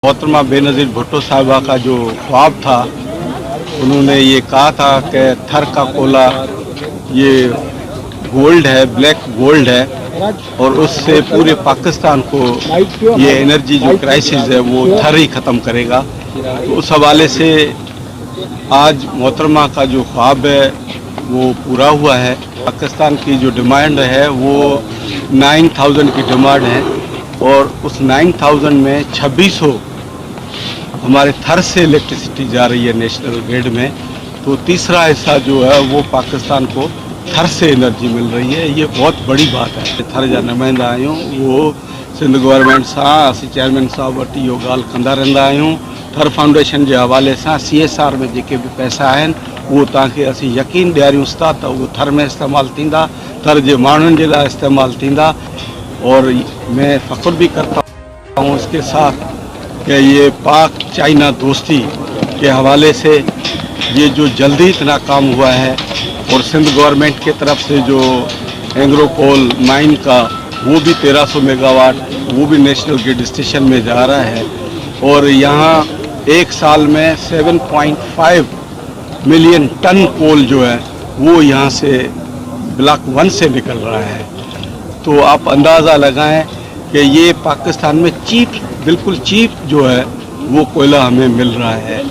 मोहतरमा बेनज़ीर भुट्टो साहिबा का जो ख्वाब था, उन्होंने ये कहा था कि थर का कोला ये गोल्ड है, ब्लैक गोल्ड है और उससे पूरे पाकिस्तान को ये एनर्जी जो क्राइसिस है वो थर ही ख़त्म करेगा। तो उस हवाले से आज मोहतरमा का जो ख्वाब है वो पूरा हुआ है। पाकिस्तान की जो डिमांड है वो 9000 की डिमांड है और उस 9000 में 2600 हमारे थर से इलेक्ट्रिसिटी जा रही है नेशनल ग्रिड में। तो तीसरा हिस्सा जो है वो पाकिस्तान को थर से एनर्जी मिल रही है। ये बहुत बड़ी बात है। थर जा नुमाइंदा आहियूं, वो सिंध गवर्नमेंट सां असीं चेयरमैन साहब वटि इहो ॻाल्हि कंदा रहंदा आहियूं। थर फाउंडेशन जे हवाले सां CSR में जेके भी पैसा आहिनि उहो तव्हांखे असीं यकीन ॾियारियूंसि था त उहो थर में इस्तेमालु थींदा, थर जे माण्हुनि जे लाइ इस्तेमालु थींदा। और मैं फ़ख्र भी करता हूँ इसके साथ कि ये पाक चाइना दोस्ती के हवाले से ये जो जल्दी इतना काम हुआ है और सिंध गवर्नमेंट के तरफ से जो एंग्रो कोल माइन का वो भी 1300 मेगावाट वो भी नेशनल ग्रिड स्टेशन में जा रहा है और यहाँ एक साल में 7.5 मिलियन टन कोल जो है वो यहाँ से ब्लॉक 1 से निकल रहा है। तो आप अंदाज़ा लगाएं कि ये पाकिस्तान में चीप, बिल्कुल चीप जो है वो कोयला हमें मिल रहा है।